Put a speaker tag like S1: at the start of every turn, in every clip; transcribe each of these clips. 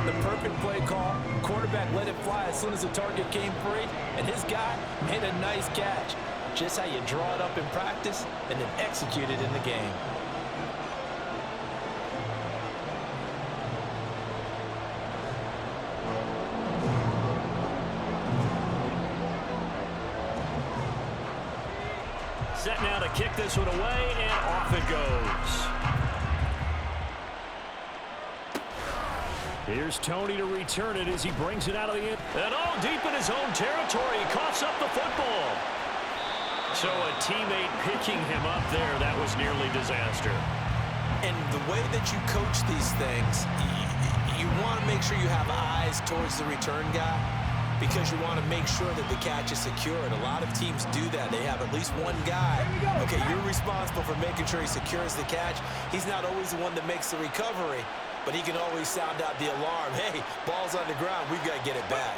S1: on the perfect play call. Quarterback let it fly as soon as the target came free, and his guy made a nice catch. Just how you draw it up in practice and then execute it in the game.
S2: Set now to kick this one away, and off it goes. Here's Tony to return it as he brings it out of the end. And all deep in his own territory, he coughs up the football. So a teammate picking him up there, that was nearly disaster.
S1: And the way that you coach these things, you want to make sure you have eyes towards the return guy, because you want to make sure that the catch is secured. A lot of teams do that. They have at least one guy. Okay, you're responsible for making sure he secures the catch. He's not always the one that makes the recovery, but he can always sound out the alarm. Hey, ball's on the ground. We've got to get it back.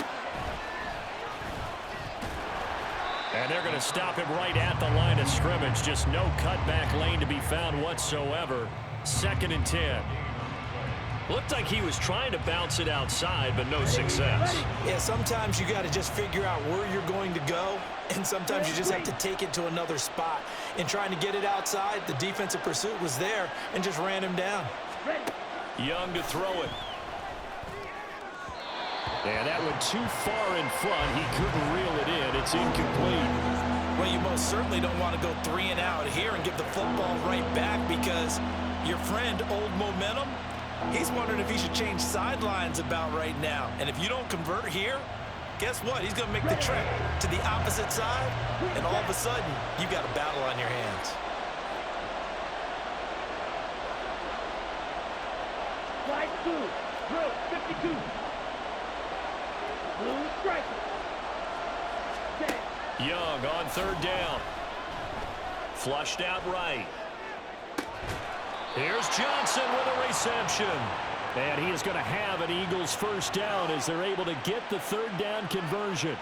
S2: And they're going to stop him right at the line of scrimmage. Just no cutback lane to be found whatsoever. 2nd and 10. Looked like he was trying to bounce it outside, but no success.
S1: Yeah, sometimes you got to just figure out where you're going to go, and sometimes you just have to take it to another spot. In trying to get it outside, the defensive pursuit was there and just ran him down.
S2: Young to throw it. And that went too far in front. He couldn't reel it in. It's incomplete.
S1: Well, you most certainly don't want to go 3 and out here and give the football right back, because your friend, Old Momentum, he's wondering if he should change sidelines about right now. And if you don't convert here, guess what? He's going to make the trek to the opposite side, and all of a sudden, you've got a battle on your hands.
S3: Slide 2, drill 52. Blue striker.
S2: Young on 3rd down. Flushed out right. Here's Johnson with a reception. And he is going to have an Eagles 1st down as they're able to get the 3rd down conversion.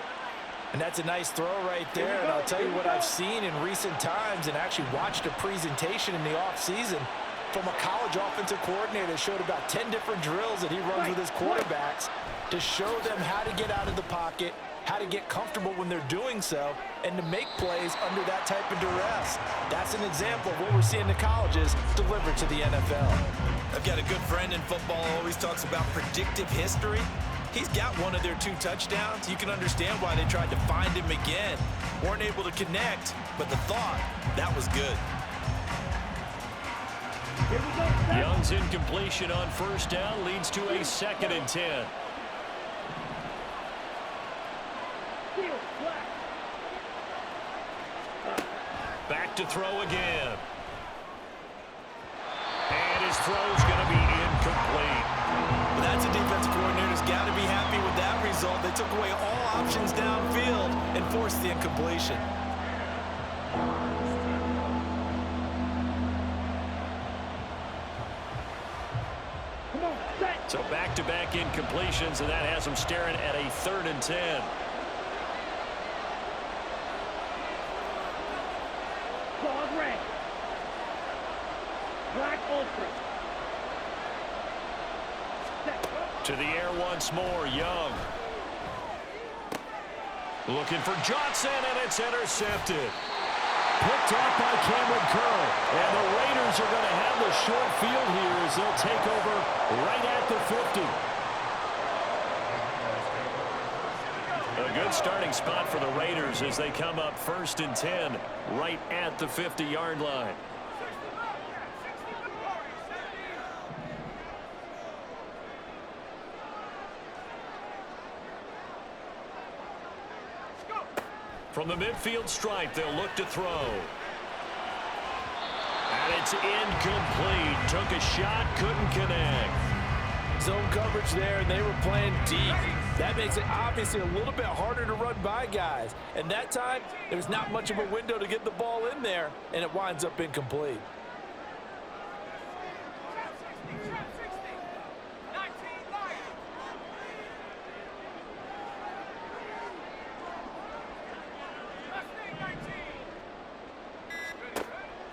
S1: And that's a nice throw right there. And I'll tell you what I've seen in recent times, and actually watched a presentation in the offseason from a college offensive coordinator that showed about 10 different drills that he runs with his quarterbacks to show them how to get out of the pocket, how to get comfortable when they're doing so, and to make plays under that type of duress. That's an example of what we're seeing in the colleges delivered to the NFL. I've got a good friend in football who always talks about predictive history. He's got one of their 2 touchdowns. You can understand why they tried to find him again. Weren't able to connect, but the thought, that was good.
S2: Young's incompletion on 1st down leads to a 2nd and 10. Back to throw again. And his throw's going to be incomplete.
S1: Well, that's a defensive coordinator's got to be happy with that result. They took away all options downfield and forced the incompletion.
S2: So back-to-back incompletions, and that has them staring at a 3rd and 10. To the air once more, Young. Looking for Johnson, and it's intercepted. Picked off by Cameron Curl. And the Raiders are going to have the short field here as they'll take over right at the 50. A good starting spot for the Raiders as they come up 1st and 10 right at the 50-yard line. From the midfield stripe, they'll look to throw. And it's incomplete. Took a shot, couldn't connect.
S1: Zone coverage there, and they were playing deep. That makes it obviously a little bit harder to run by guys. And that time, there was not much of a window to get the ball in there, and it winds up incomplete.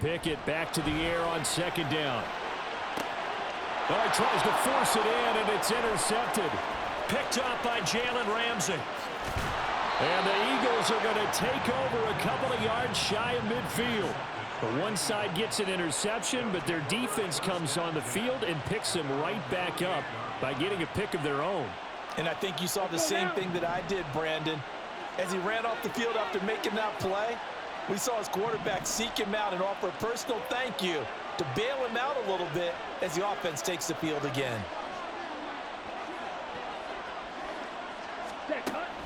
S2: Pickett back to the air on 2nd down. Well, he tries to force it in, and it's intercepted. Picked up by Jalen Ramsey. And the Eagles are going to take over a couple of yards shy of midfield. But one side gets an interception, but their defense comes on the field and picks them right back up by getting a pick of their own.
S1: And I think you saw the same thing that I did, Brandon. As he ran off the field after making that play, we saw his quarterback seek him out and offer a personal thank you to bail him out a little bit as the offense takes the field again.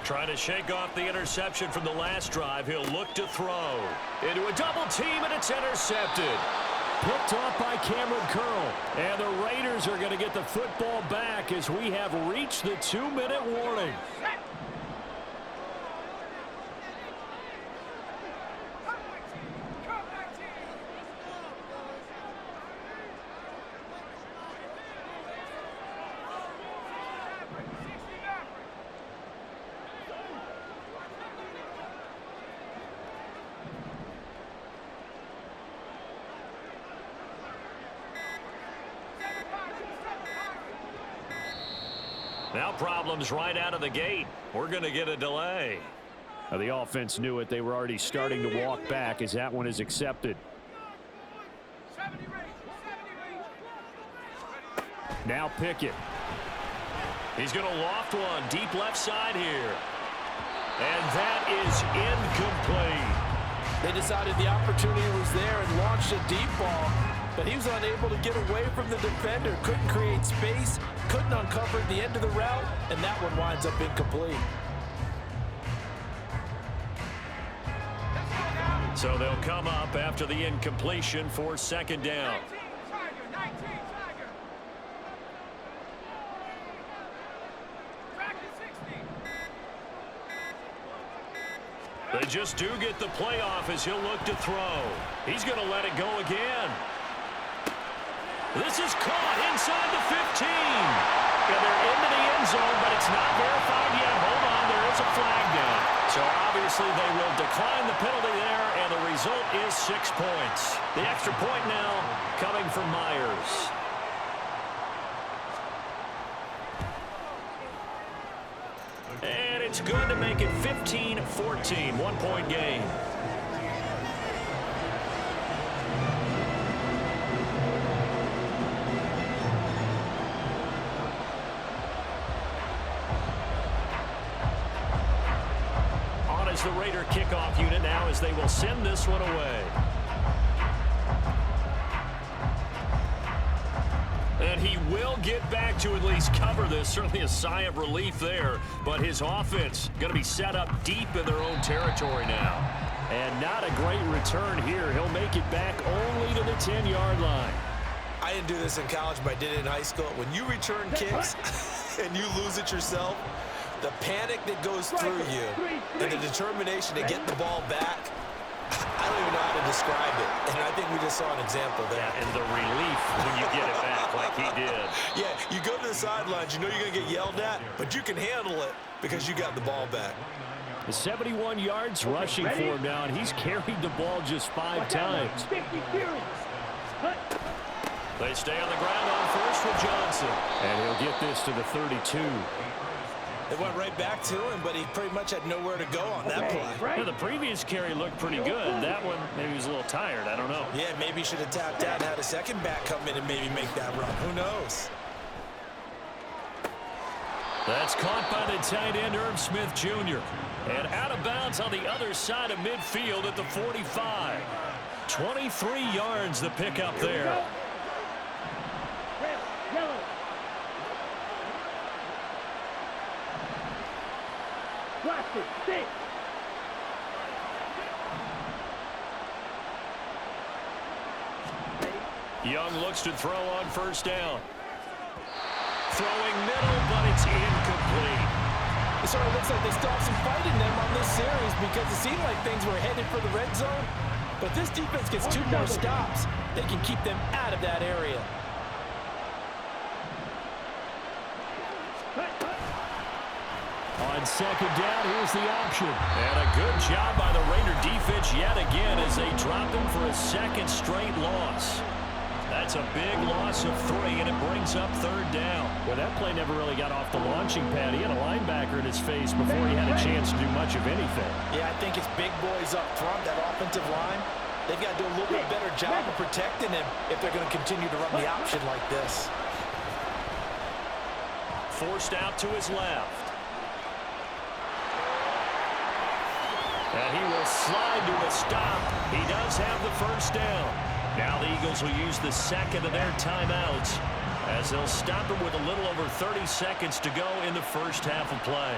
S2: Trying to shake off the interception from the last drive. He'll look to throw. Into a double team, and it's intercepted. Picked off by Cameron Curl. And the Raiders are going to get the football back as we have reached the 2-minute warning. Now problems right out of the gate. We're going to get a delay. Now the offense knew it. They were already starting to walk back as that one is accepted. Now Pickett. He's going to loft one deep left side here. And that is incomplete.
S1: They decided the opportunity was there and launched a deep ball, but he was unable to get away from the defender, couldn't create space, couldn't uncover the end of the route, and that one winds up incomplete.
S2: So they'll come up after the incompletion for second down. They just do get the playoff as he'll look to throw. He's going to let it go again. This is caught inside the 15. And they're into the end zone, but it's not verified yet. Hold on, there is a flag down. So obviously they will decline the penalty there, and the result is 6 points. The extra point now coming from Myers. And it's good to make it 15-14, 1-point game. On is the Raider kickoff unit now as they will send this one away. And he will get back to at least cover this. Certainly a sigh of relief there. But his offense going to be set up deep in their own territory now. And not a great return here. He'll make it back only to the 10-yard line.
S1: I didn't do this in college, but I did it in high school. When you return kicks and you lose it yourself, the panic that goes through you and the determination to get the ball back, I don't even know how to describe it. And I think we just saw an example there.
S2: Yeah, and the relief when you get it back like he did.
S1: Yeah, you go to the sidelines, you know you're going to get yelled at, but you can handle it because you got the ball back.
S2: The 71 yards rushing for him now, and he's carried the ball just 5 times. They stay on the ground on first with Johnson. And he'll get this to the 32.
S1: They went right back to him, but he pretty much had nowhere to go on that play.
S2: Yeah, the previous carry looked pretty good. That one, maybe he was a little tired. I don't know.
S1: Yeah, maybe he should have tapped out and had a second back come in and maybe make that run. Who knows?
S2: That's caught by the tight end, Irv Smith Jr. And out of bounds on the other side of midfield at the 45. 23 yards the pickup there. Young looks to throw on first down. Throwing middle, but it's incomplete.
S1: It sort of looks like they stopped some fight in them on this series because it seemed like things were headed for the red zone. But this defense gets 2 more stops. They can keep them out of that area.
S2: On second down, here's the option. And a good job by the Raider defense yet again as they drop him for a second straight loss. That's a big loss of 3, and it brings up 3rd down.
S4: Well, that play never really got off the launching pad. He had a linebacker in his face before he had a chance to do much of anything.
S1: Yeah, I think it's big boys up front, that offensive line. They've got to do a little bit better job of protecting him if they're going to continue to run the option like this.
S2: Forced out to his left. And he will slide to a stop. He does have the 1st down. Now the Eagles will use the 2nd of their timeouts as they'll stop him with a little over 30 seconds to go in the 1st half of play.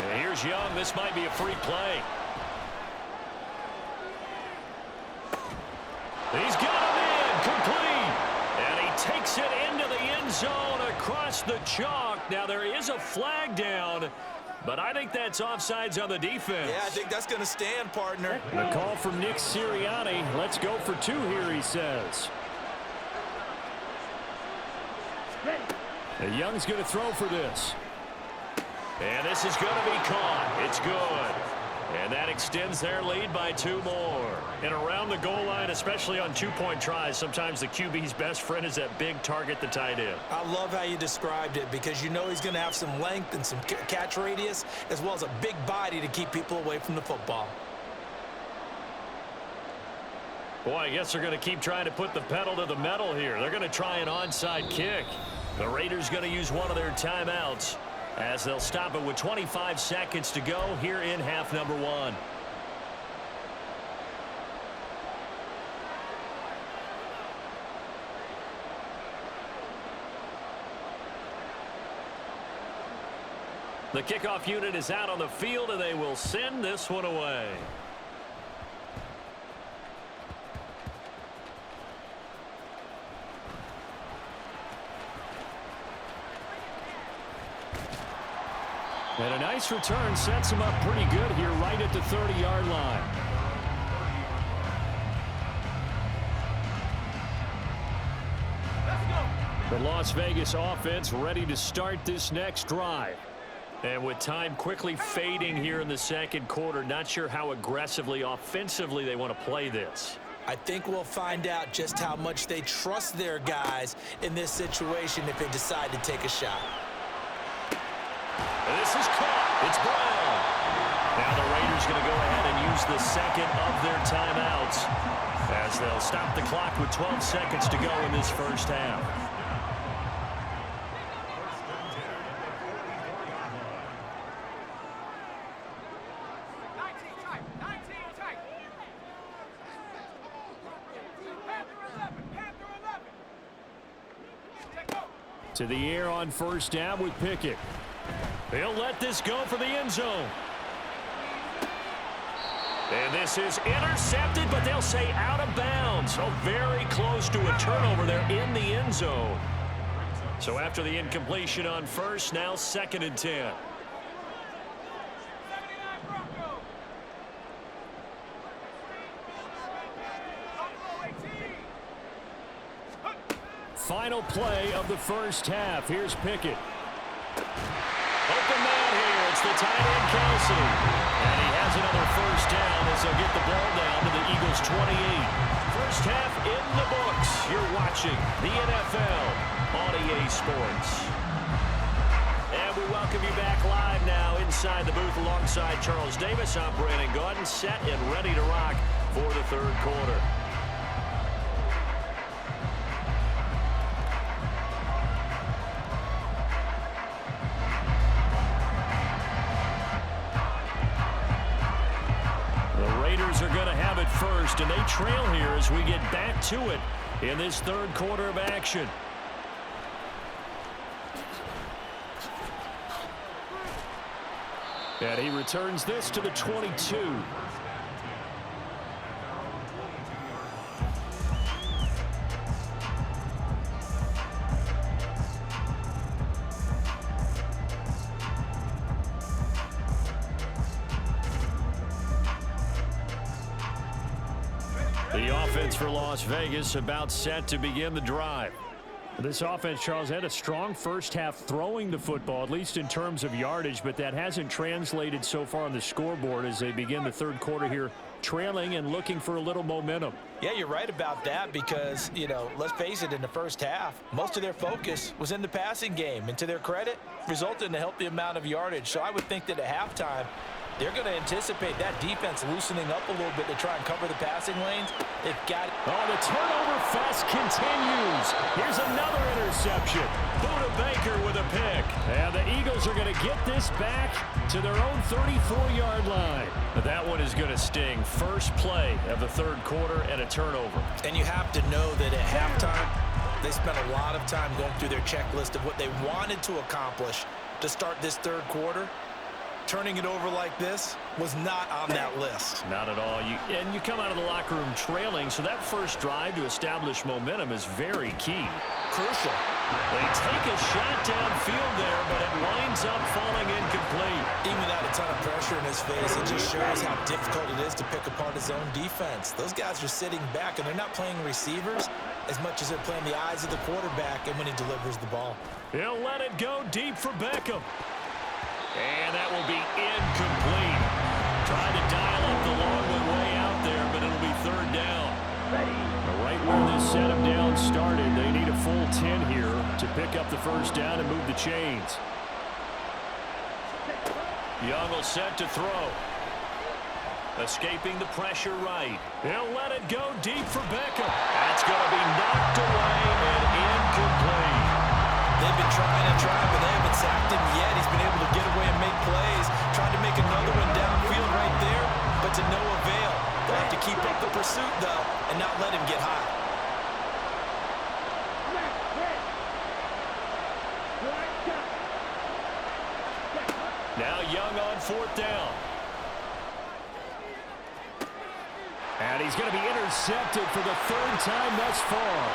S2: And here's Young. This might be a free play. He's got him in, complete. And he takes it into the end zone across the chalk. Now there is a flag down, but I think that's offsides on the defense.
S1: Yeah, I think that's going to stand, partner.
S4: The call from Nick Sirianni. Let's go for 2 here, he says. And Young's going to throw for this.
S2: And this is going to be caught. It's good. And that extends their lead by 2 more. And around the goal line, especially on 2-point tries, sometimes the QB's best friend is that big target, the tight end.
S1: I love how you described it because you know he's going to have some length and some catch radius as well as a big body to keep people away from the football.
S2: Boy, I guess they're going to keep trying to put the pedal to the metal here. They're going to try an onside kick. The Raiders going to use one of their timeouts as they'll stop it with 25 seconds to go here in half number 1. The kickoff unit is out on the field, and they will send this one away.
S4: And a nice return sets him up pretty good here right at the 30-yard line. The Las Vegas offense ready to start this next drive.
S2: And with time quickly fading here in the 2nd quarter, not sure how aggressively, offensively they want to play this.
S1: I think we'll find out just how much they trust their guys in this situation if they decide to take a shot.
S2: And this is caught. It's Brown. Now the Raiders going to go ahead and use the 2nd of their timeouts as they'll stop the clock with 12 seconds to go in this 1st half.
S4: To the air on 1st down with Pickett.
S2: He'll let this go for the end zone. And this is intercepted, but they'll say out of bounds. So very close to a turnover there in the end zone. So after the incompletion on 1st, now 2nd and 10.
S4: Final play of the 1st half. Here's Pickett.
S2: Open man here. It's the tight end, Kelsey. And he has another 1st down as they'll get the ball down to the Eagles' 28. 1st half in the books. You're watching the NFL on EA Sports. And we welcome you back live now inside the booth alongside Charles Davis. I'm Brandon Gaudin, set and ready to rock for the 3rd quarter. Are going to have it first, and they trail here as we get back to it in this 3rd quarter of action.
S4: And he returns this to the 22. The offense for Las Vegas about set to begin the drive. This offense, Charles, had a strong first half throwing the football, at least in terms of yardage, but that hasn't translated so far on the scoreboard as they begin the third quarter here trailing and looking for a little momentum.
S1: Yeah, you're right about that because, you know, let's face it, in the first half, most of their focus was in the passing game. And to their credit, resulted in a healthy amount of yardage. So I would think that at halftime, they're going to anticipate that defense loosening up a little bit to try and cover the passing lanes. They've got it.
S4: Oh, the turnover fest continues. Here's another interception.
S2: Buda Baker with a pick.
S4: And the Eagles are going to get this back to their own 34-yard line.
S2: That one is going to sting. First play of the third quarter and a turnover.
S1: And you have to know that at halftime, they spent a lot of time going through their checklist of what they wanted to accomplish to start this third quarter. Turning it over like this was not on that list.
S2: Not at all. And you come out of the locker room trailing, so that first drive to establish momentum is very key.
S1: Crucial.
S2: They take a shot downfield there, but it winds up falling incomplete.
S1: Even without a ton of pressure in his face, it just shows how difficult it is to pick apart his own defense. Those guys are sitting back, and they're not playing receivers as much as they're playing the eyes of the quarterback and when he delivers the ball.
S2: He'll let it go deep for Beckham. And that will be incomplete. Trying to dial up the long one way out there, but it'll be third down.
S4: Right where this set them down started, they need a full 10 here to pick up the first down and move the chains.
S2: Young will set to throw. Escaping the pressure right.
S4: He'll let it go deep for Beckham.
S2: That's going to be knocked away and incomplete.
S1: They've been trying and trying, but they haven't sacked him yet. He's been able to get away and make plays. Trying to make another one downfield right there, but to no avail. They'll have to keep up the pursuit, though, and not let him get high.
S2: Now Young on fourth down.
S4: And he's going to be intercepted for the third time thus far.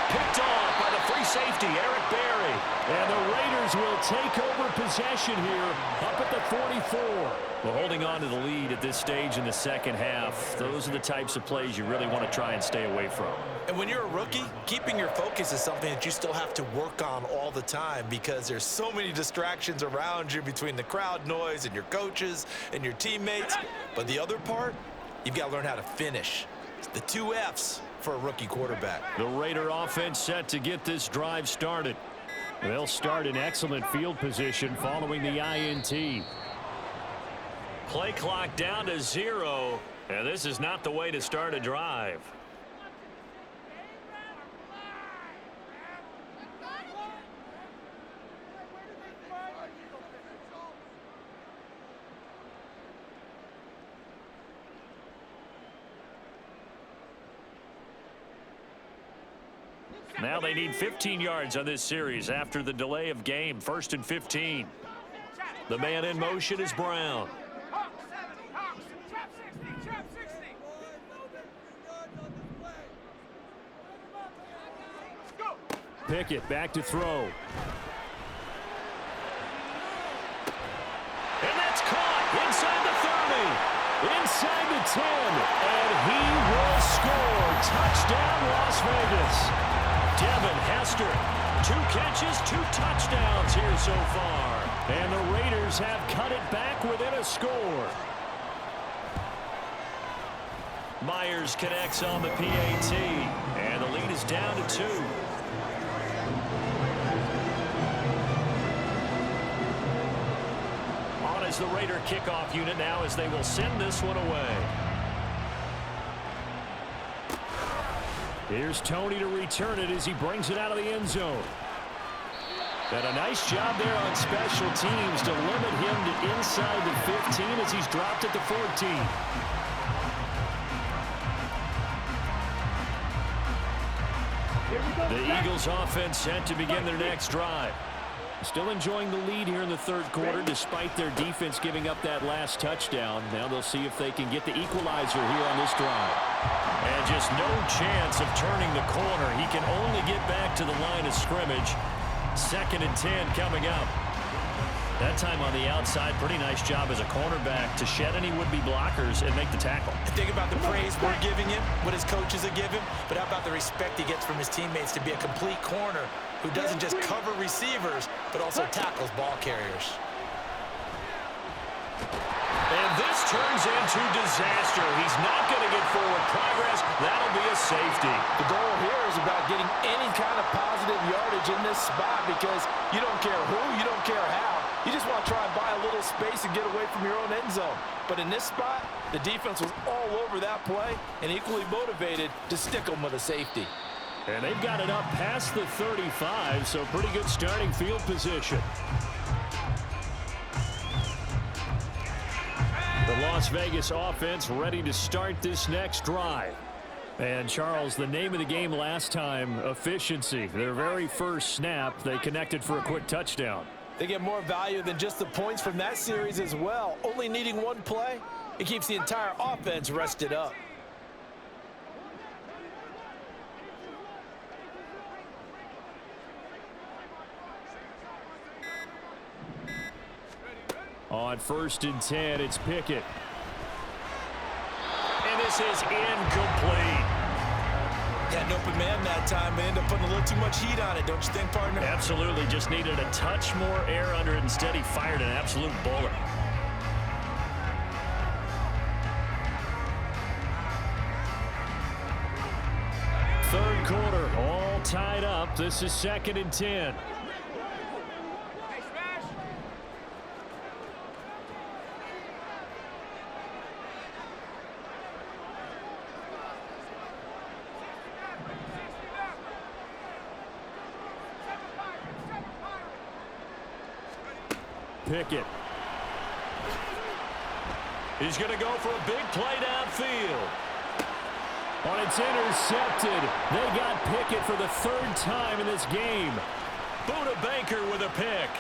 S2: Picked off by the free safety, Eric Berry.
S4: And the Raiders will take over possession here up at the 44.
S2: Well, holding on to the lead at this stage in the second half, those are the types of plays you really want to try and stay away from.
S1: And when you're a rookie, keeping your focus is something that you still have to work on all the time because there's so many distractions around you between the crowd noise and your coaches and your teammates. But the other part, you've got to learn how to finish. It's the 2 F's for a rookie quarterback.
S4: The Raider offense set to get this drive started. They'll start in excellent field position following the INT.
S2: Play clock down to 0, and this is not the way to start a drive.
S4: Now they need 15 yards on this series after the delay of game. 1st and 15.
S2: The man in motion is Brown.
S4: Pickett back to throw.
S2: And that's caught inside the 30.
S4: Inside the 10. And he will score. Touchdown, Las Vegas.
S2: Devin Hester, 2 catches, 2 touchdowns here so far.
S4: And the Raiders have cut it back within a score.
S2: Myers connects on the PAT, and the lead is down to 2. On is the Raider kickoff unit now as they will send this one away.
S4: Here's Tony to return it as he brings it out of the end zone. And a nice job there on special teams to limit him to inside the 15 as he's dropped at the 14.
S2: The Eagles offense set to begin their next drive.
S4: Still enjoying the lead here in the third quarter despite their defense giving up that last touchdown. Now they'll see if they can get the equalizer here on this drive.
S2: And just no chance of turning the corner. He can only get back to the line of scrimmage. 2nd and 10 coming up. That time on the outside, pretty nice job as a cornerback to shed any would-be blockers and make the tackle.
S1: Think about the praise we're giving him, what his coaches are giving, but how about the respect he gets from his teammates to be a complete corner who doesn't just cover receivers, but also tackles ball carriers.
S2: And this turns into disaster. He's not going to get forward progress. That'll be a safety.
S1: The goal here is about getting any kind of positive yardage in this spot because you don't care who, you don't care how. You just want to try and buy a little space and get away from your own end zone. But in this spot, the defense was all over that play and equally motivated to stick them with a safety.
S4: And they've got it up past the 35, so pretty good starting field position. The Las Vegas offense ready to start this next drive. And, Charles, the name of the game last time, efficiency. Their very first snap, they connected for a quick touchdown.
S1: They get more value than just the points from that series as well. Only needing one play, it keeps the entire offense rested up.
S4: On 1st and 10, it's Pickett.
S2: And this is incomplete.
S1: Got an open man that time. They end up putting a little too much heat on it, don't you think, partner?
S2: Absolutely. Just needed a touch more air under it. Instead, he fired an absolute bullet.
S4: Third quarter, all tied up. This is 2nd and 10. Pickett.
S2: He's going to go for a big play downfield.
S4: On it's intercepted. They got Pickett for the 3rd time in this game.
S2: Buda Baker with a pick.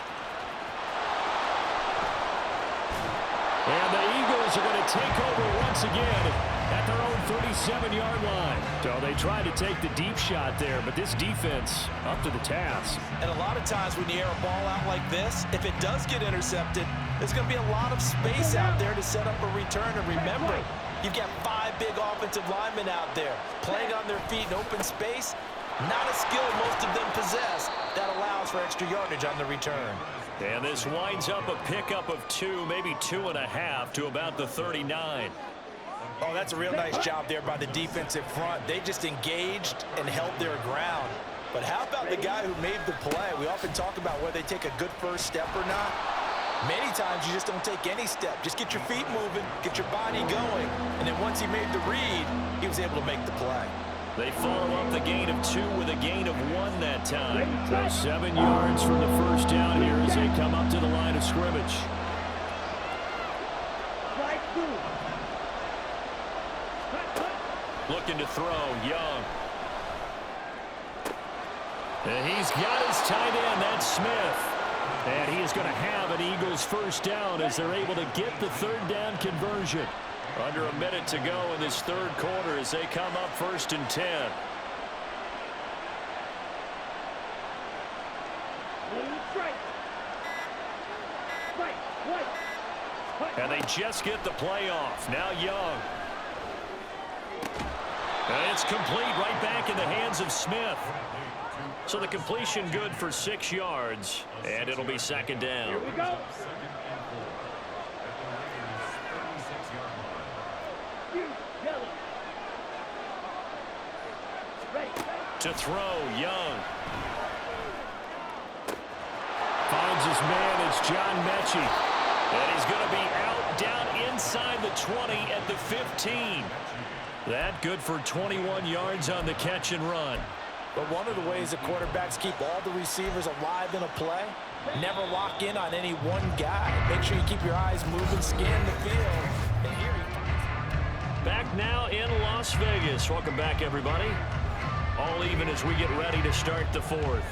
S4: And the Eagles are going to take over once again at their own 37-yard line. So they tried to take the deep shot there, but this defense up to the task.
S1: And a lot of times when you air a ball out like this, if it does get intercepted, there's going to be a lot of space out there to set up a return. And remember, you've got 5 big offensive linemen out there playing on their feet in open space. Not a skill most of them possess that allows for extra yardage on the return.
S2: And this winds up a pickup of 2, maybe 2.5 to about the 39.
S1: Oh, that's a real nice job there by the defensive front. They just engaged and held their ground. But how about the guy who made the play? We often talk about whether they take a good first step or not. Many times you just don't take any step. Just get your feet moving, get your body going. And then once he made the read, he was able to make the play.
S2: They follow up the gain of 2 with a gain of 1 that time.
S4: So 7 yards from the first down here as they come up to the line of scrimmage.
S2: Looking to throw, Young.
S4: And he's got his tight end, that's Smith. And he is going to have an Eagles first down as they're able to get the 3rd down conversion.
S2: Under a minute to go in this 3rd quarter as they come up 1st and 10. And they just get the play off. Now Young. And it's complete right back in the hands of Smith. So the completion good for 6 yards. And it'll be 2nd down.
S3: Here we go.
S2: To throw, Young.
S4: Finds his man, it's John Mechie.
S2: And he's going to be out down inside the 20 at the 15.
S4: That good for 21 yards on the catch and run.
S1: But one of the ways the quarterbacks keep all the receivers alive in a play, never lock in on any one guy. Make sure you keep your eyes moving, scan the field. And here he...
S2: Back now in Las Vegas. Welcome back, everybody. All even as we get ready to start the 4th.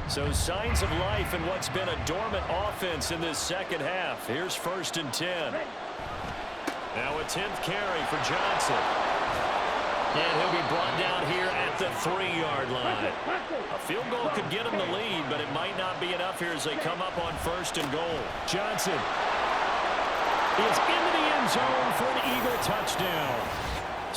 S2: So signs of life in what's been a dormant offense in this 2nd half. Here's 1st and 10. Now a 10th carry for Johnson. And he'll be brought down here at the 3-yard line. A field goal could get him the lead, but it might not be enough here as they come up on 1st and goal.
S4: Johnson is into the end zone for an Eagle touchdown.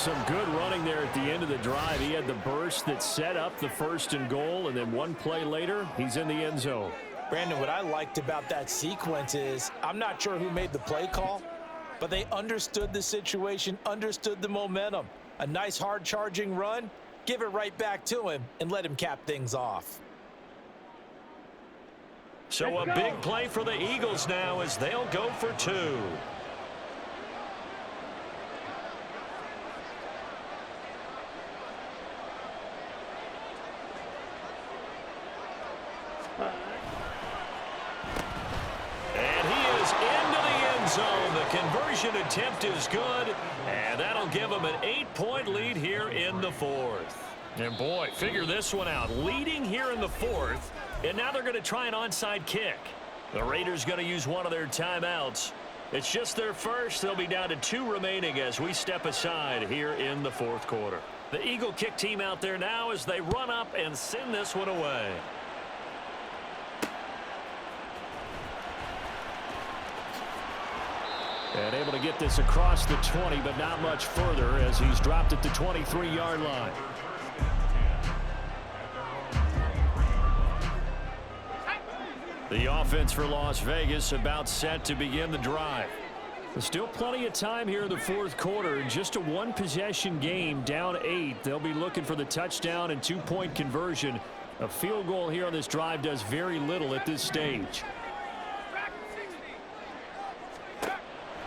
S4: Some good running there at the end of the drive. He had the burst that set up the 1st and goal, and then one play later, he's in the end zone.
S1: Brandon, what I liked about that sequence is I'm not sure who made the play call, but they understood the situation, understood the momentum. A nice hard charging run, give it right back to him and let him cap things off.
S2: So a big play for the Eagles now as they'll go for 2. And he is into the end zone. The conversion attempt is good, and that'll give them an 8-point lead here in the 4th. And boy, figure this one out. Leading here in the 4th, and now they're going to try an onside kick. The Raiders going to use one of their timeouts. It's just their first. They'll be down to 2 remaining as we step aside here in the 4th quarter. The Eagle kick team out there now as they run up and send this one away.
S4: And able to get this across the 20, but not much further as he's dropped at the 23-yard line. The offense for Las Vegas about set to begin the drive. There's still plenty of time here in the 4th quarter. Just a 1-possession game, down 8. They'll be looking for the touchdown and 2-point conversion. A field goal here on this drive does very little at this stage.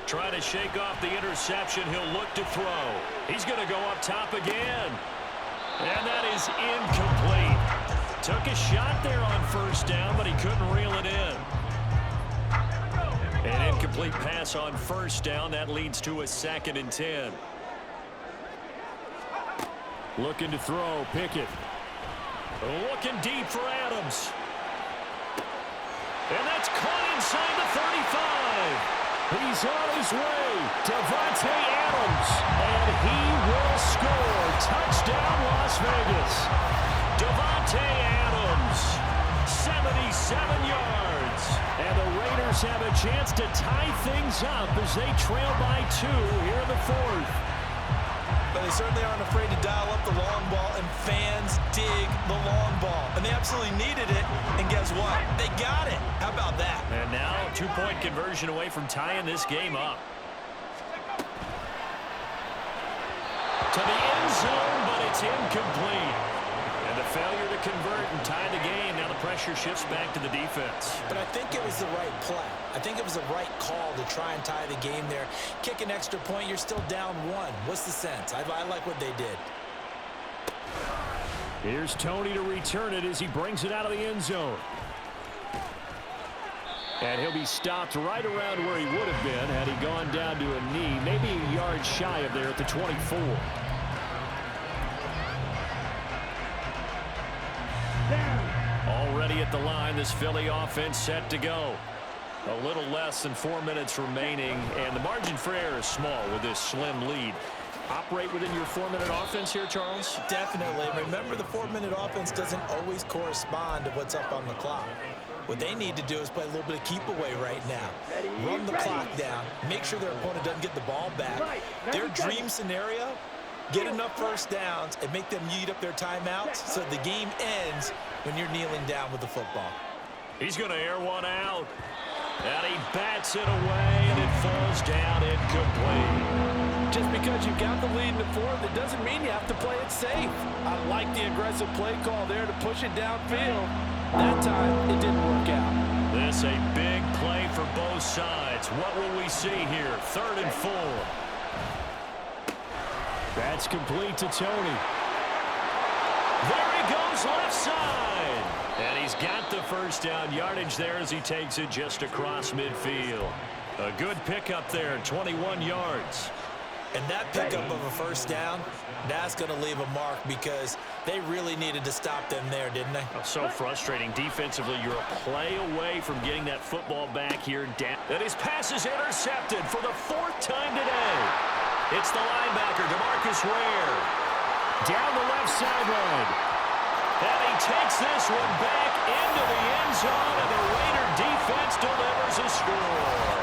S2: Trying to shake off the interception. He'll look to throw. He's going to go up top again. And that is incomplete. Took a shot there on 1st down, but he couldn't reel it in. An incomplete pass on 1st down. That leads to a 2nd and 10.
S4: Looking to throw, Pickett.
S2: Looking deep for Adams. And that's caught inside the 35.
S4: He's on his way. Davante Adams. And he will score. Touchdown, Las Vegas.
S2: Davante Adams. 77 yards.
S4: And the Raiders have a chance to tie things up as they trail by 2 here in the 4th.
S1: But they certainly aren't afraid to dial up the long ball, and fans dig the long ball. And they absolutely needed it, and guess what? They got it. How about that?
S2: And now 2-point conversion away from tying this game up. To the end zone, but it's incomplete. And the failure to convert and tie the game. Now the pressure shifts back to the defense.
S1: But I think it was the right play. I think it was the right call to try and tie the game there. Kick an extra point, you're still down 1. What's the sense? I like what they did.
S4: Here's Tony to return it as he brings it out of the end zone. And he'll be stopped right around where he would have been had he gone down to a knee, maybe a yard shy of there at the 24.
S2: Already at the line, this Philly offense set to go. A little less than 4 minutes remaining, and the margin for error is small with this slim lead. Operate within your 4-minute offense here, Charles?
S1: Definitely. Remember, the 4-minute offense doesn't always correspond to what's up on the clock. What they need to do is play a little bit of keep away right now. Run the clock down. Make sure their opponent doesn't get the ball back. Their dream scenario, get enough 1st downs and make them eat up their timeouts so the game ends when you're kneeling down with the football.
S2: He's going to air one out. And he bats it away, and it falls down incomplete.
S1: Just because you've got the lead in the 4th, it doesn't mean you have to play it safe. I like the aggressive play call there to push it downfield. That time, it didn't work out.
S2: This a big play for both sides. What will we see here? 3rd and 4.
S4: That's complete to Tony.
S2: There he goes left side. And he's got the 1st down yardage there as he takes it just across midfield. A good pickup there, 21 yards.
S1: And that pickup of a 1st down, that's going to leave a mark because they really needed to stop them there, didn't they?
S2: So frustrating. Defensively, you're a play away from getting that football back here down. And his pass is intercepted for the 4th time today. It's the linebacker, DeMarcus Ware.
S4: Down the left sideline.
S2: And he takes this one back into the end zone, and the Raider defense delivers a score.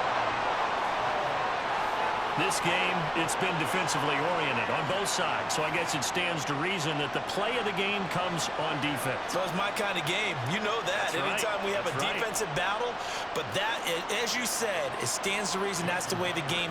S2: This game, it's been defensively oriented on both sides, so I guess it stands to reason that the play of the game comes on defense.
S1: So it's my kind of game. You know that.
S2: That's right.
S1: Anytime we have
S2: That's
S1: a
S2: right.
S1: defensive battle, but that, as you said, it stands to reason that's the way the game